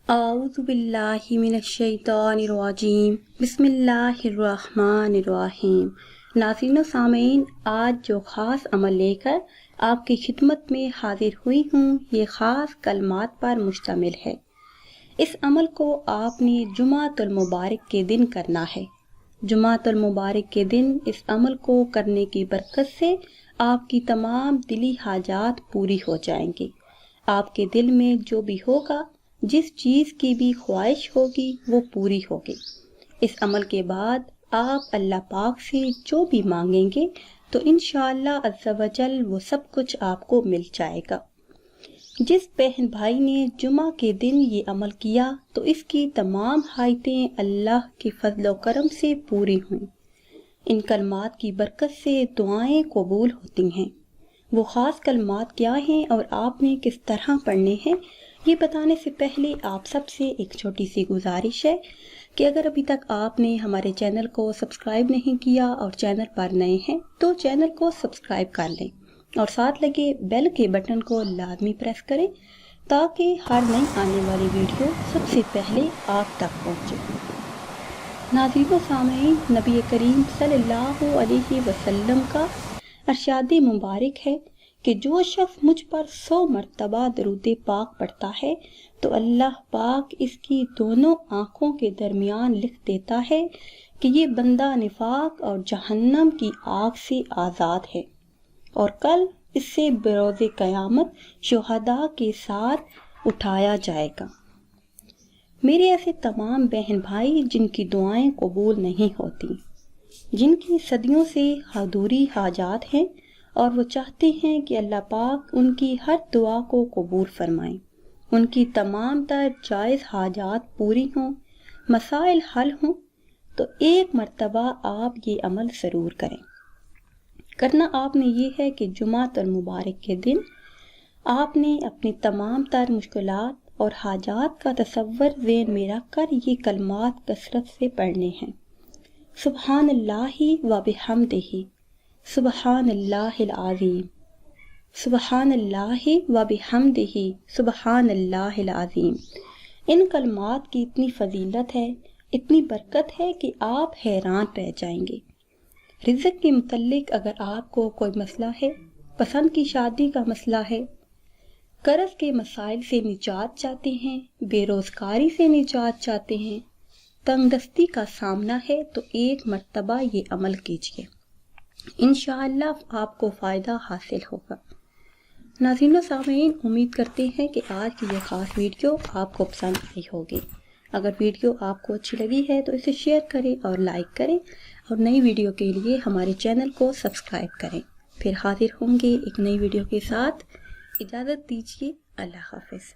اعوذ باللہ من الشیطان الرجیم بسم اللہ الرحمن الرحیم۔ ناظرین و سامعین، آج جو خاص عمل لے کر آپ کی خدمت میں حاضر ہوئی ہوں، یہ خاص کلمات پر مشتمل ہے۔ اس عمل کو آپ نے جمعۃ المبارک کے دن کرنا ہے۔ جمعۃ المبارک کے دن اس عمل کو کرنے کی برکت سے آپ کی تمام دلی حاجات پوری ہو جائیں گی۔ آپ کے دل میں جو بھی ہوگا، جس چیز کی بھی خواہش ہوگی، وہ پوری ہوگی۔ اس عمل کے بعد آپ اللہ پاک سے جو بھی مانگیں گے تو انشاءاللہ عز و جل وہ سب کچھ آپ کو مل جائے گا۔ جس بہن بھائی نے جمعہ کے دن یہ عمل کیا تو اس کی تمام حاجتیں اللہ کے فضل و کرم سے پوری ہوئیں۔ ان کلمات کی برکت سے دعائیں قبول ہوتی ہیں۔ وہ خاص کلمات کیا ہیں اور آپ نے کس طرح پڑھنے ہیں، یہ بتانے سے پہلے آپ سب سے ایک چھوٹی سی گزارش ہے کہ اگر ابھی تک آپ نے ہمارے چینل کو سبسکرائب نہیں کیا اور چینل پر نئے ہیں تو چینل کو سبسکرائب کر لیں اور ساتھ لگے بیل کے بٹن کو لازمی پریس کریں تاکہ ہر نئی آنے والی ویڈیو سب سے پہلے آپ تک پہنچے۔ ناظرین و سامعین، نبی کریم صلی اللہ علیہ وسلم کا ارشاد مبارک ہے کہ جو شخص مجھ پر 100 مرتبہ درود پاک پڑھتا ہے تو اللہ پاک اس کی دونوں آنکھوں کے درمیان لکھ دیتا ہے کہ یہ بندہ نفاق اور جہنم کی آگ سے آزاد ہے، اور کل اس سے بروز قیامت شہداء کے ساتھ اٹھایا جائے گا۔ میرے ایسے تمام بہن بھائی جن کی دعائیں قبول نہیں ہوتی، جن کی صدیوں سے ادھوری حاجات ہیں اور وہ چاہتے ہیں کہ اللہ پاک ان کی ہر دعا کو قبول فرمائیں، ان کی تمام تر جائز حاجات پوری ہوں، مسائل حل ہوں، تو ایک مرتبہ آپ یہ عمل ضرور کریں۔ کرنا آپ نے یہ ہے کہ جمعۃ المبارک کے دن آپ نے اپنی تمام تر مشکلات اور حاجات کا تصور ذہن میں رکھ کر یہ کلمات کثرت سے پڑھنے ہیں۔ سبحان اللہ و بحمدہ، سبحان اللہ العظیم، سبحان اللہ و بحمدہ، سبحان اللہ العظیم۔ ان کلمات کی اتنی فضیلت ہے، اتنی برکت ہے کہ آپ حیران رہ جائیں گے۔ رزق کے متعلق اگر آپ کو کوئی مسئلہ ہے، پسند کی شادی کا مسئلہ ہے، قرض کے مسائل سے نجات چاہتے ہیں، بے روزگاری سے نجات چاہتے ہیں، تنگ دستی کا سامنا ہے، تو ایک مرتبہ یہ عمل کیجیے، انشاءاللہ آپ کو فائدہ حاصل ہوگا۔ ناظرین و سامعین، امید کرتے ہیں کہ آج کی یہ خاص ویڈیو آپ کو پسند آئی ہوگی۔ اگر ویڈیو آپ کو اچھی لگی ہے تو اسے شیئر کریں اور لائک کریں، اور نئی ویڈیو کے لیے ہمارے چینل کو سبسکرائب کریں۔ پھر حاضر ہوں گے ایک نئی ویڈیو کے ساتھ۔ اجازت دیجیے، اللہ حافظ۔